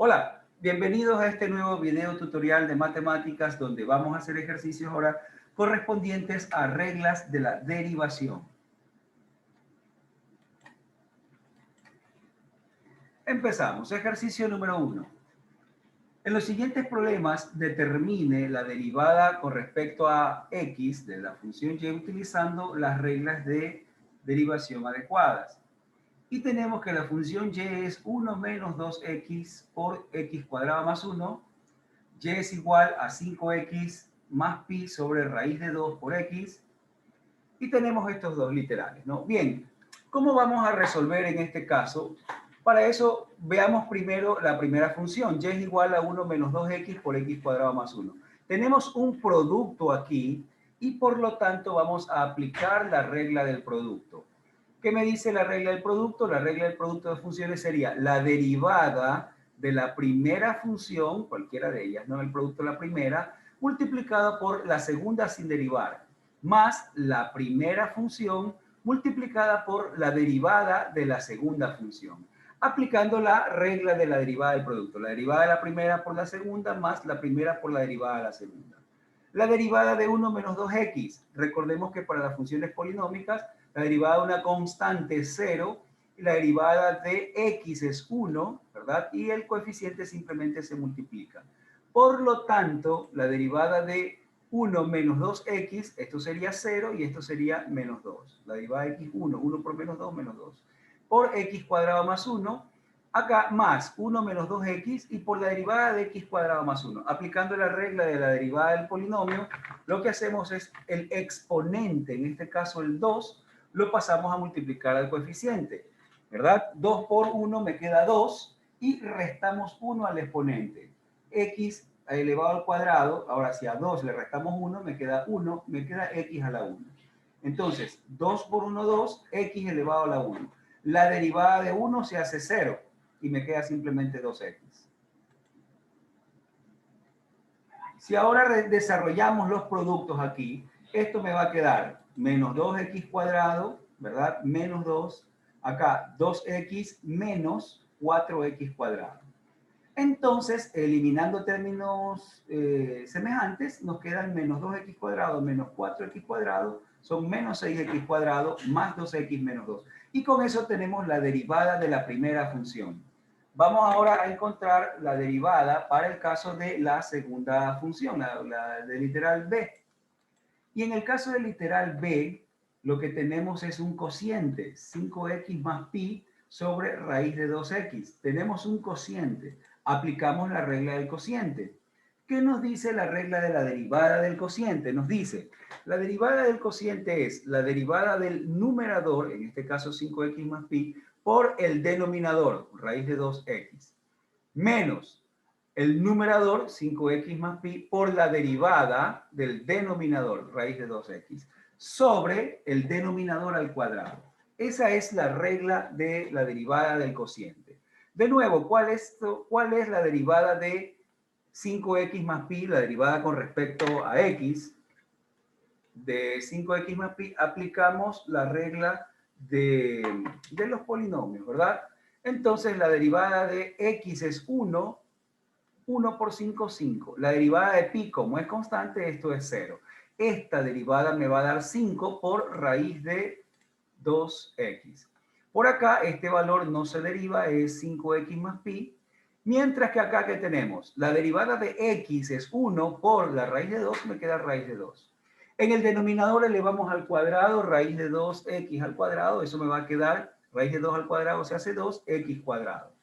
Hola, bienvenidos a este nuevo video tutorial de matemáticas donde vamos a hacer ejercicios ahora correspondientes a reglas de la derivación. Empezamos. Ejercicio número 1. En los siguientes problemas determine la derivada con respecto a x de la función y utilizando las reglas de derivación adecuadas. Y tenemos que la función y es 1 menos 2x por x cuadrado más 1. Y es igual a 5x más pi sobre raíz de 2 por x. Y tenemos estos dos literales, ¿no? Bien, ¿cómo vamos a resolver en este caso? Para eso, veamos primero la primera función. Y es igual a 1 menos 2x por x cuadrado más 1. Tenemos un producto aquí y por lo tanto vamos a aplicar la regla del producto. ¿Qué me dice la regla del producto? La regla del producto de funciones sería la derivada de la primera función, cualquiera de ellas, no el producto de la primera, multiplicada por la segunda sin derivar, más la primera función multiplicada por la derivada de la segunda función, aplicando la regla de la derivada del producto. La derivada de la primera por la segunda más la primera por la derivada de la segunda. La derivada de 1 menos 2x. Recordemos que para las funciones polinómicas, la derivada de una constante es 0 y la derivada de x es 1, ¿verdad? Y el coeficiente simplemente se multiplica. Por lo tanto, la derivada de 1 menos 2x, esto sería 0 y esto sería menos 2. La derivada de x, 1 por menos 2, menos 2. Por x cuadrado más 1, acá más 1 menos 2x y por la derivada de x cuadrado más 1. Aplicando la regla de la derivada del polinomio, lo que hacemos es el exponente, en este caso el 2, lo pasamos a multiplicar al coeficiente, ¿verdad? 2 por 1 me queda 2 y restamos 1 al exponente. X elevado al cuadrado, ahora si a 2 le restamos 1, me queda 1, me queda x a la 1. Entonces, 2 por 1, 2, x elevado a la 1. La derivada de 1 se hace 0 y me queda simplemente 2x. Si ahora desarrollamos los productos aquí, esto me va a quedar menos 2x cuadrado, ¿verdad? Menos 2, acá 2x menos 4x cuadrado. Entonces, eliminando términos semejantes, nos quedan menos 2x cuadrado menos 4x cuadrado, son menos 6x cuadrado más 2x menos 2. Y con eso tenemos la derivada de la primera función. Vamos ahora a encontrar la derivada para el caso de la segunda función, la del literal b. Y en el caso del literal b, lo que tenemos es un cociente, 5x más pi sobre raíz de 2x. Tenemos un cociente. Aplicamos la regla del cociente. ¿Qué nos dice la regla de la derivada del cociente? Nos dice, la derivada del cociente es la derivada del numerador, en este caso 5x más pi, por el denominador, raíz de 2x, menos el numerador, 5x más pi, por la derivada del denominador, raíz de 2x, sobre el denominador al cuadrado. Esa es la regla de la derivada del cociente. De nuevo, ¿cuál es la derivada de 5x más pi? La derivada con respecto a x. De 5x más pi aplicamos la regla de los polinomios, ¿verdad? Entonces la derivada de x es 1, 1 por 5, 5. La derivada de pi, como es constante, esto es 0. Esta derivada me va a dar 5 por raíz de 2x. Por acá, este valor no se deriva, es 5x más pi. Mientras que acá, ¿qué tenemos? La derivada de x es 1 por la raíz de 2, me queda raíz de 2. En el denominador elevamos al cuadrado, raíz de 2x al cuadrado, eso me va a quedar, raíz de 2 al cuadrado se hace 2x cuadrado.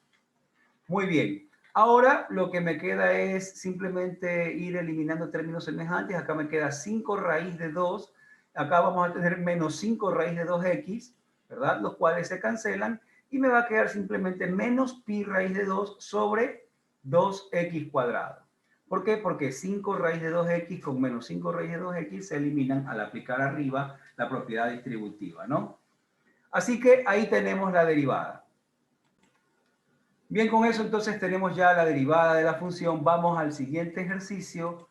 Muy bien. Ahora lo que me queda es simplemente ir eliminando términos semejantes. Acá me queda 5 raíz de 2. Acá vamos a tener menos 5 raíz de 2x, ¿verdad? Los cuales se cancelan y me va a quedar simplemente menos pi raíz de 2 sobre 2x cuadrado. ¿Por qué? Porque 5 raíz de 2x con menos 5 raíz de 2x se eliminan al aplicar arriba la propiedad distributiva, ¿no? Así que ahí tenemos la derivada. Bien, con eso entonces tenemos ya la derivada de la función. Vamos al siguiente ejercicio.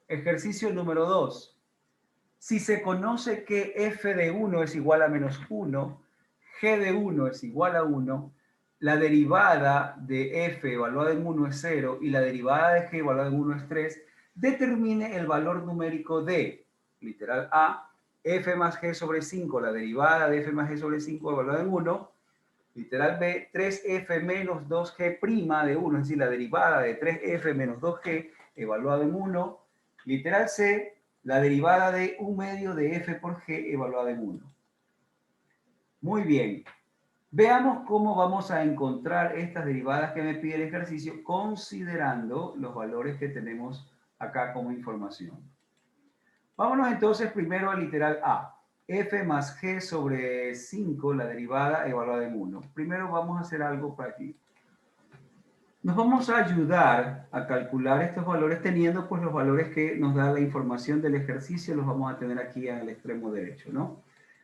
Ejercicio número 2. Si se conoce que f de 1 es igual a menos 1, g de 1 es igual a 1, la derivada de f evaluada en 1 es 0 y la derivada de g evaluada en 1 es 3, determine el valor numérico de, literal A, f más g sobre 5, la derivada de f más g sobre 5 evaluada en 1, literal B, 3f menos 2g' de 1, es decir, la derivada de 3f menos 2g evaluada en 1, literal C, la derivada de 1 medio de f por g evaluada en 1. Muy bien. Veamos cómo vamos a encontrar estas derivadas que me pide el ejercicio considerando los valores que tenemos acá como información. Vámonos entonces primero al literal A. F más G sobre 5, la derivada evaluada en 1. Primero vamos a hacer algo por aquí. Nos vamos a ayudar a calcular estos valores teniendo pues los valores que nos da la información del ejercicio, los vamos a tener aquí en el extremo derecho, ¿no?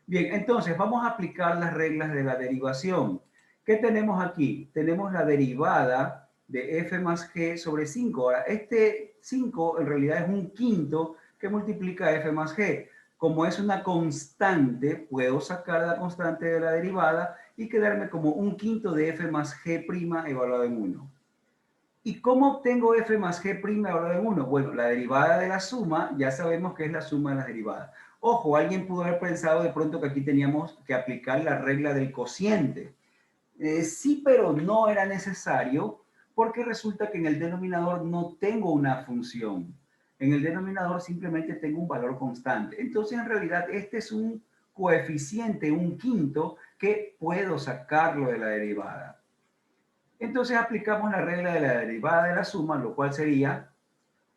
Bien, entonces vamos a aplicar las reglas de la derivación. ¿Qué tenemos aquí? Tenemos la derivada de f más g sobre 5. Ahora, este 5 en realidad es un quinto que multiplica f más g. Como es una constante, puedo sacar la constante de la derivada y quedarme como un quinto de f más g' evaluado en 1. ¿Y cómo obtengo f más g' evaluado en 1? Bueno, la derivada de la suma, ya sabemos que es la suma de las derivadas. Ojo, alguien pudo haber pensado de pronto que aquí teníamos que aplicar la regla del cociente. Sí, pero no era necesario porque resulta que en el denominador no tengo una función. En el denominador simplemente tengo un valor constante. Entonces, en realidad, este es un coeficiente, un quinto, que puedo sacarlo de la derivada. Entonces aplicamos la regla de la derivada de la suma, lo cual sería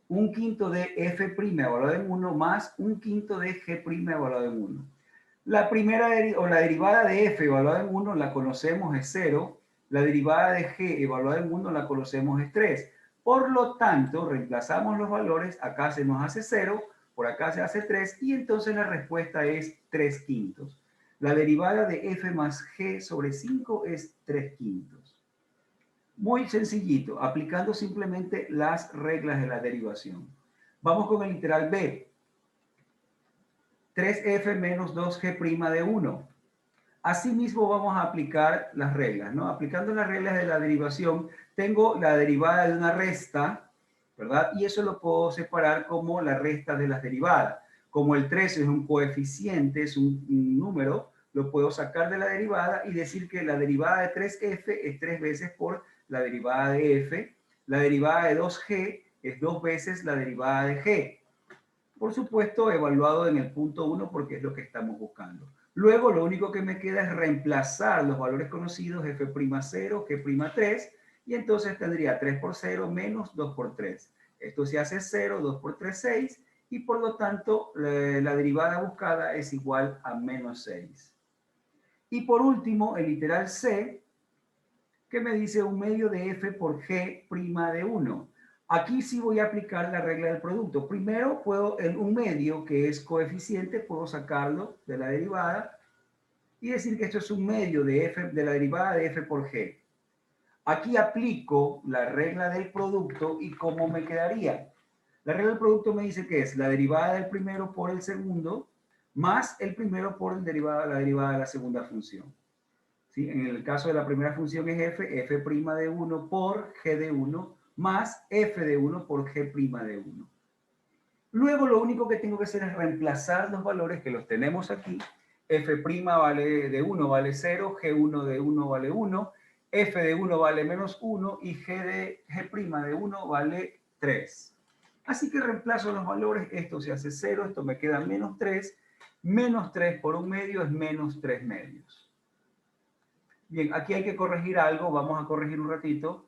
un quinto de f' evaluado en 1 más un quinto de g' evaluado en 1. La primera o la derivada de f evaluada en 1 la conocemos es 0, la derivada de g evaluada en 1 la conocemos es 3. Por lo tanto, reemplazamos los valores, acá se nos hace 0, por acá se hace 3 y entonces la respuesta es 3 quintos. La derivada de f más g sobre 5 es 3 quintos. Muy sencillito, aplicando simplemente las reglas de la derivación. Vamos con el literal B. 3f menos 2g' de 1. Asimismo vamos a aplicar las reglas, ¿no? Aplicando las reglas de la derivación, tengo la derivada de una resta, ¿verdad? Y eso lo puedo separar como la resta de las derivadas. Como el 3 es un coeficiente, es un número, lo puedo sacar de la derivada y decir que la derivada de 3f es 3 veces por la derivada de f. La derivada de 2g es 2 veces la derivada de g. Por supuesto, evaluado en el punto 1 porque es lo que estamos buscando. Luego, lo único que me queda es reemplazar los valores conocidos, f'0, g' 3, y entonces tendría 3 por 0 menos 2 por 3. Esto se hace 0, 2 por 3, 6, y por lo tanto, la derivada buscada es igual a menos 6. Y por último, el literal C, que me dice 1 medio de f por g' de 1. Aquí sí voy a aplicar la regla del producto. Primero puedo, en 1 medio, que es coeficiente, puedo sacarlo de la derivada y decir que esto es 1 medio de f, de la derivada de f por g. Aquí aplico la regla del producto y ¿cómo me quedaría? La regla del producto me dice que es la derivada del primero por el segundo más el primero por la derivada de la segunda función. ¿Sí? En el caso de la primera función es f' de 1 por g de 1 más f de 1 por g' de 1. Luego lo único que tengo que hacer es reemplazar los valores que los tenemos aquí. F' vale de 1 vale 0, G1 de 1 vale 1, F de 1 vale menos 1 y G' de 1 vale 3. Así que reemplazo los valores, esto se hace 0, esto me queda menos 3 por 1 medio es menos 3 medios. Bien, aquí hay que corregir algo, vamos a corregir un ratito.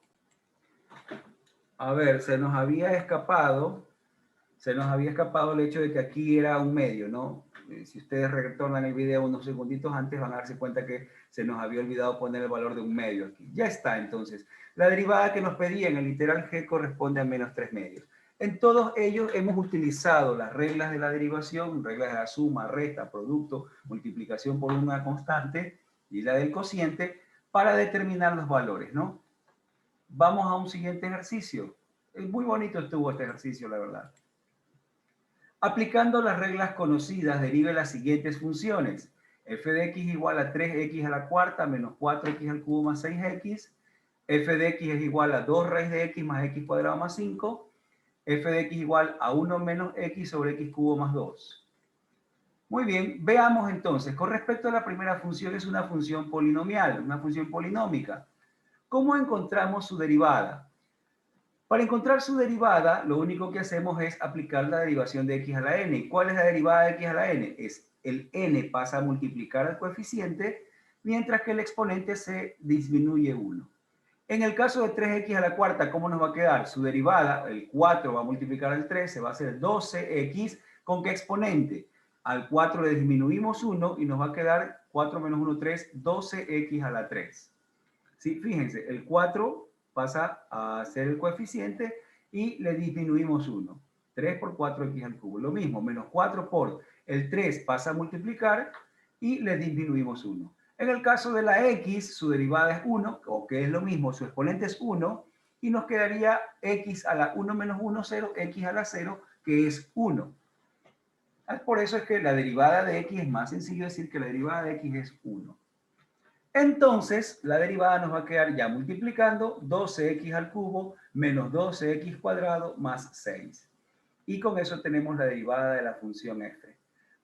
A ver, se nos había escapado el hecho de que aquí era 1 medio, ¿no? Si ustedes retornan el video unos segunditos antes van a darse cuenta que se nos había olvidado poner el valor de 1 medio aquí. Ya está, entonces. La derivada que nos pedía en el literal g corresponde a menos 3 medios. En todos ellos hemos utilizado las reglas de la derivación, reglas de la suma, resta, producto, multiplicación por una constante y la del cociente para determinar los valores, ¿no? Vamos a un siguiente ejercicio. Muy bonito estuvo este ejercicio, la verdad. Aplicando las reglas conocidas, derive las siguientes funciones. f de x igual a 3x a la cuarta menos 4x al cubo más 6x. F de x es igual a 2 raíz de x más x cuadrado más 5. F de x igual a 1 menos x sobre x cubo más 2. Muy bien, veamos entonces, con respecto a la primera función, es una función polinomial, una función polinómica. ¿Cómo encontramos su derivada? Para encontrar su derivada, lo único que hacemos es aplicar la derivación de x a la n. ¿Cuál es la derivada de x a la n? Es el n pasa a multiplicar al coeficiente, mientras que el exponente se disminuye 1. En el caso de 3x a la cuarta, ¿cómo nos va a quedar? Su derivada, el 4 va a multiplicar al 3, se va a hacer 12x. ¿Con qué exponente? Al 4 le disminuimos 1 y nos va a quedar 4 menos 1, 3, 12x a la 3. ¿Sí? Fíjense, el 4 pasa a ser el coeficiente y le disminuimos 1. 3 por 4x al cubo. Lo mismo, menos 4 por el 3 pasa a multiplicar y le disminuimos 1. En el caso de la x, su derivada es 1, o que es lo mismo, su exponente es 1, y nos quedaría x a la 1 menos 1, 0, x a la 0, que es 1. Por eso es que la derivada de x es más sencillo decir que la derivada de x es 1. Entonces, la derivada nos va a quedar ya multiplicando 12x al cubo menos 12x cuadrado más 6. Y con eso tenemos la derivada de la función f.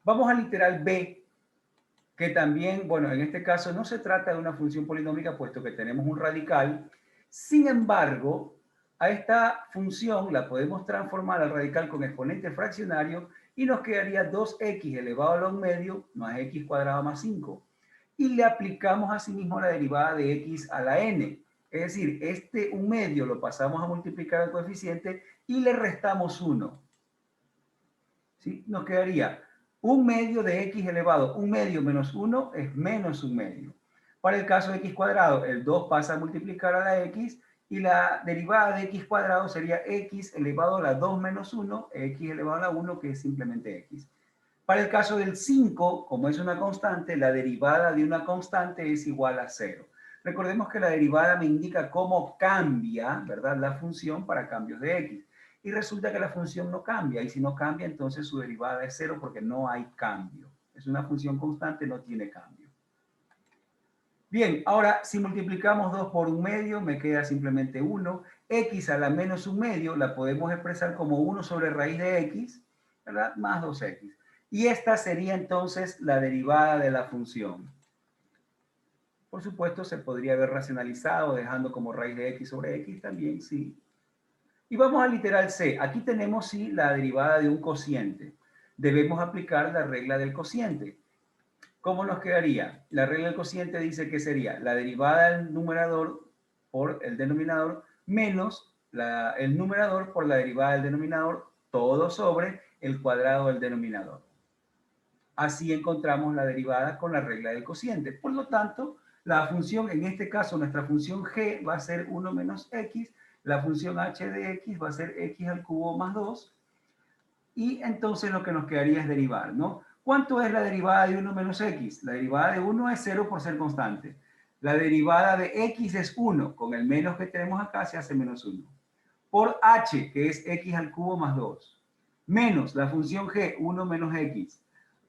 Vamos al literal b, que también, bueno, en este caso no se trata de una función polinómica, puesto que tenemos un radical. Sin embargo, a esta función la podemos transformar al radical con exponente fraccionario y nos quedaría 2x elevado a la 1 medio más x cuadrado más 5. Y le aplicamos asimismo la derivada de x a la n. Es decir, este 1 medio lo pasamos a multiplicar al coeficiente y le restamos 1. ¿Sí? Nos quedaría 1 medio de x elevado, 1 medio menos 1 es menos 1 medio. Para el caso de x cuadrado, el 2 pasa a multiplicar a la x y la derivada de x cuadrado sería x elevado a la 2 menos 1, x elevado a la 1, que es simplemente x. Para el caso del 5, como es una constante, la derivada de una constante es igual a 0. Recordemos que la derivada me indica cómo cambia, ¿verdad?, la función para cambios de x. Y resulta que la función no cambia, y si no cambia, entonces su derivada es 0 porque no hay cambio. Es una función constante, no tiene cambio. Bien, ahora si multiplicamos 2 por 1 medio, me queda simplemente 1. X a la menos 1 medio la podemos expresar como 1 sobre raíz de x, ¿verdad?, más 2x. Y esta sería entonces la derivada de la función. Por supuesto, se podría haber racionalizado dejando como raíz de x sobre x también, sí. Y vamos al literal C. Aquí tenemos, sí, la derivada de un cociente. Debemos aplicar la regla del cociente. ¿Cómo nos quedaría? La regla del cociente dice que sería la derivada del numerador por el denominador menos el numerador por la derivada del denominador, todo sobre el cuadrado del denominador. Así encontramos la derivada con la regla del cociente. Por lo tanto, la función, en este caso, nuestra función g va a ser 1 menos x, la función h de x va a ser x al cubo más 2, y entonces lo que nos quedaría es derivar, ¿no? ¿Cuánto es la derivada de 1 menos x? La derivada de 1 es 0 por ser constante. La derivada de x es 1, con el menos que tenemos acá se hace menos 1. Por h, que es x al cubo más 2, menos la función g, 1 menos x.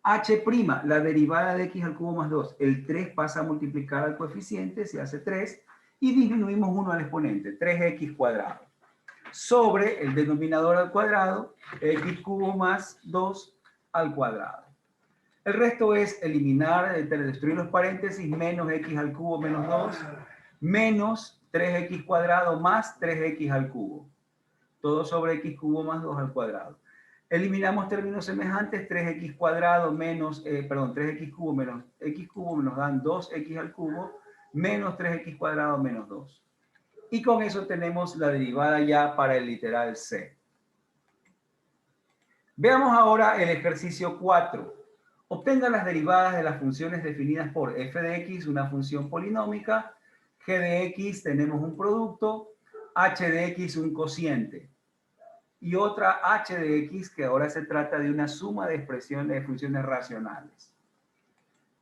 H', la derivada de x al cubo más 2. El 3 pasa a multiplicar al coeficiente, se hace 3, y disminuimos 1 al exponente, 3x cuadrado. Sobre el denominador al cuadrado, x cubo más 2 al cuadrado. El resto es eliminar, destruir los paréntesis, menos x al cubo menos 2, menos 3x cuadrado más 3x al cubo. Todo sobre x cubo más 2 al cuadrado. Eliminamos términos semejantes, 3x cuadrado menos, 3x cubo menos x cubo nos dan 2x al cubo, menos 3x cuadrado menos 2. Y con eso tenemos la derivada ya para el literal C. Veamos ahora el ejercicio 4. Obtenga las derivadas de las funciones definidas por f de x, una función polinómica, g de x, tenemos un producto, h de x, un cociente, y otra h de x, que ahora se trata de una suma de expresiones de funciones racionales.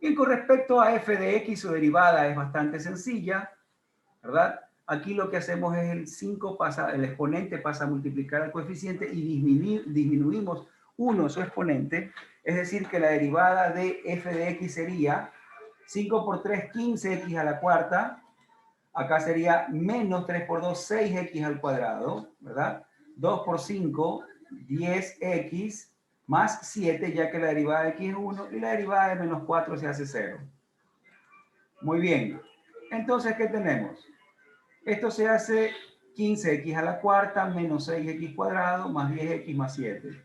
Y con respecto a f de x, su derivada es bastante sencilla, ¿verdad? Aquí lo que hacemos es el exponente pasa a multiplicar al coeficiente y disminuimos 1 su exponente, es decir, que la derivada de f de x sería 5 por 3, 15x a la cuarta. Acá sería menos 3 por 2, 6x al cuadrado, ¿verdad? 2 por 5, 10x más 7, ya que la derivada de x es 1 y la derivada de menos 4 se hace 0. Muy bien. Entonces, ¿qué tenemos? Esto se hace 15x a la cuarta menos 6x cuadrado más 10x más 7.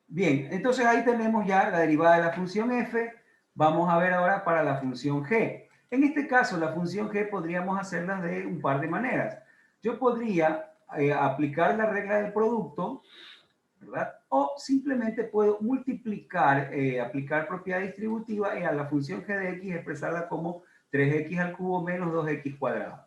Bien, entonces ahí tenemos ya la derivada de la función f. Vamos a ver ahora para la función g. En este caso, la función g podríamos hacerla de un par de maneras. Yo podría aplicar la regla del producto, ¿verdad? O simplemente puedo multiplicar, aplicar propiedad distributiva y a la función g de x expresarla como 3x al cubo menos 2x cuadrado.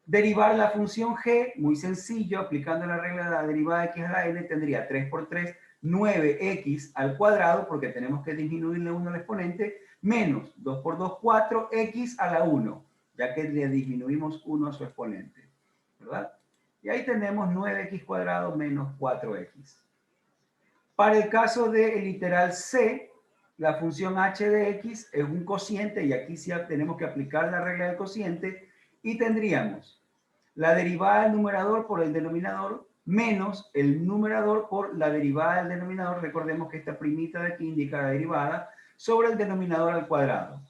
Derivar la función g, muy sencillo, aplicando la regla de la derivada de x a la n, tendría 3 por 3, 9x al cuadrado, porque tenemos que disminuirle 1 al exponente, menos 2 por 2, 4x a la 1, ya que le disminuimos 1 a su exponente, ¿verdad? Y ahí tenemos 9x cuadrado menos 4x. Para el caso del literal c, la función h de x es un cociente, y aquí sí tenemos que aplicar la regla del cociente, y tendríamos la derivada del numerador por el denominador menos el numerador por la derivada del denominador. Recordemos que esta primita de aquí indica la derivada sobre el denominador al cuadrado.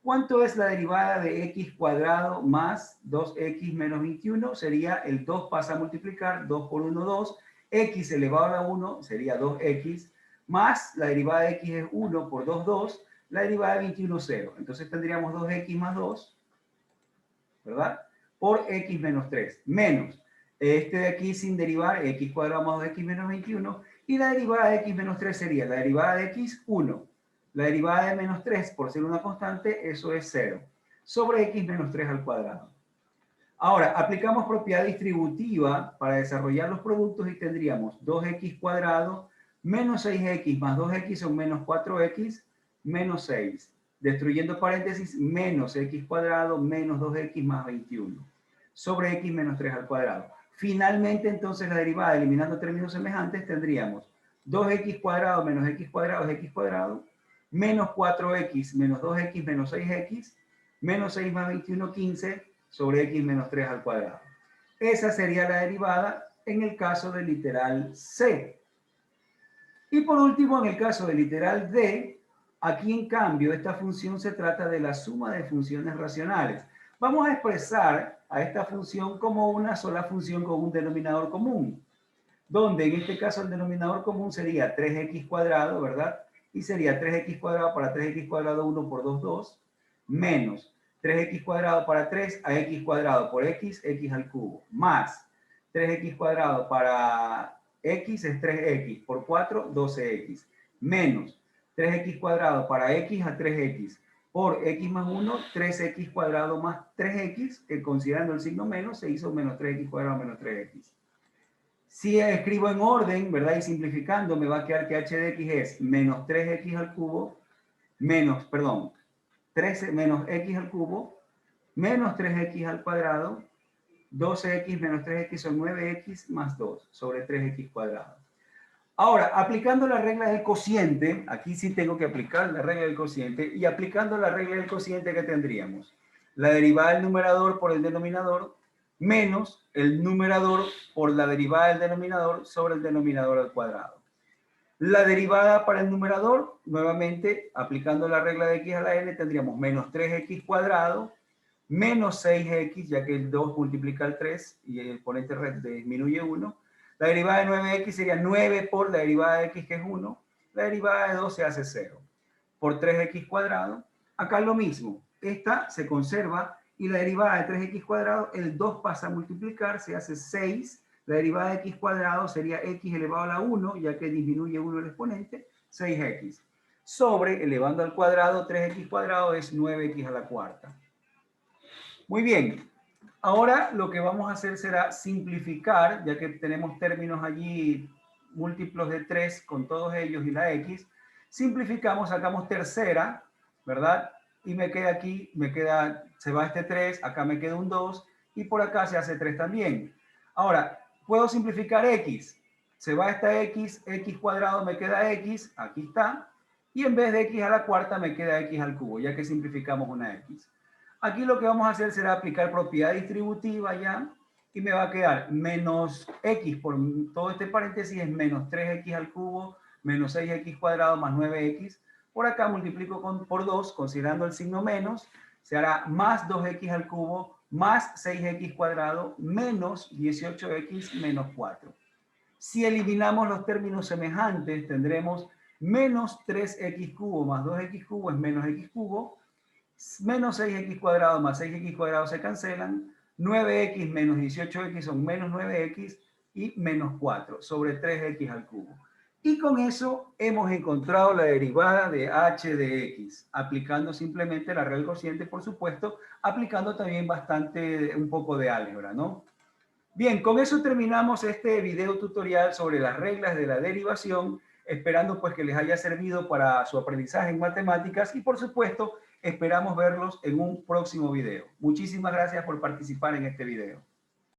¿Cuánto es la derivada de x cuadrado más 2x menos 21? Sería el 2 pasa a multiplicar, 2 por 1, 2. X elevado a la 1 sería 2x, más la derivada de x es 1 por 2, 2. La derivada de 21, 0. Entonces tendríamos 2x más 2, ¿verdad? Por x menos 3, menos este de aquí sin derivar, x cuadrado más 2x menos 21, y la derivada de x menos 3 sería la derivada de x, 1. La derivada de menos 3, por ser una constante, eso es 0, sobre x menos 3 al cuadrado. Ahora, aplicamos propiedad distributiva para desarrollar los productos y tendríamos 2x cuadrado menos 6x más 2x son menos 4x menos 6. Destruyendo paréntesis, menos x cuadrado menos 2x más 21 sobre x menos 3 al cuadrado. Finalmente, entonces, la derivada, eliminando términos semejantes, tendríamos 2x cuadrado menos x cuadrado es x cuadrado, menos 4x menos 2x menos 6x, menos 6 más 21, 15, sobre x menos 3 al cuadrado. Esa sería la derivada en el caso del literal c. Y por último, en el caso del literal d, aquí en cambio esta función se trata de la suma de funciones racionales. Vamos a expresar a esta función como una sola función con un denominador común, donde en este caso el denominador común sería 3x cuadrado, ¿verdad? Y sería 3x cuadrado para 3x cuadrado 1 por 2, 2, menos 3x cuadrado para 3 a x cuadrado por x, x al cubo, más 3x cuadrado para x es 3x por 4, 12x, menos 3x cuadrado para x a 3x por x más 1, 3x cuadrado más 3x, que considerando el signo menos, se hizo menos 3x cuadrado menos 3x. Si escribo en orden, ¿verdad? Y simplificando, me va a quedar que h de x es menos 3x al cubo, menos, perdón, 13 menos x al cubo, menos 3x al cuadrado, 12x menos 3x son 9x más 2 sobre 3x cuadrado. Ahora, aplicando la regla del cociente, aquí sí tengo que aplicar la regla del cociente, y aplicando la regla del cociente, ¿qué tendríamos? La derivada del numerador por el denominador, menos el numerador por la derivada del denominador sobre el denominador al cuadrado. La derivada para el numerador, nuevamente, aplicando la regla de x a la n, tendríamos menos 3x cuadrado, menos 6x, ya que el 2 multiplica el 3 y el exponente disminuye 1. La derivada de 9x sería 9 por la derivada de x, que es 1. La derivada de 2 se hace 0. Por 3x cuadrado. Acá lo mismo. Esta se conserva y la derivada de 3x cuadrado, el 2 pasa a multiplicar, se hace 6. La derivada de x cuadrado sería x elevado a la 1, ya que disminuye 1 el exponente, 6x. Sobre, elevando al cuadrado, 3x cuadrado es 9x a la cuarta. Muy bien. Ahora lo que vamos a hacer será simplificar, ya que tenemos términos allí múltiplos de 3 con todos ellos y la x. Simplificamos, sacamos tercera, ¿verdad? Y me queda aquí, se va este 3, acá me queda un 2 y por acá se hace 3 también. Ahora, Puedo simplificar x. Se va esta x, x cuadrado me queda x, aquí está. Y en vez de x a la cuarta me queda x al cubo, ya que simplificamos una x. Aquí lo que vamos a hacer será aplicar propiedad distributiva ya. Y me va a quedar menos x por todo este paréntesis es menos 3x al cubo, menos 6x cuadrado más 9x. Por acá multiplico por 2, considerando el signo menos, se hará más 2x al cubo, más 6x cuadrado, menos 18x menos 4. Si eliminamos los términos semejantes, tendremos menos 3x cubo más 2x cubo es menos x cubo, menos 6x cuadrado más 6x cuadrado se cancelan, 9x menos 18x son menos 9x y menos 4 sobre 3x al cubo. Y con eso hemos encontrado la derivada de h de x, aplicando simplemente la regla cociente, por supuesto, aplicando también un poco de álgebra, ¿no? Bien, con eso terminamos este video tutorial sobre las reglas de la derivación, esperando pues que les haya servido para su aprendizaje en matemáticas y por supuesto esperamos verlos en un próximo video. Muchísimas gracias por participar en este video.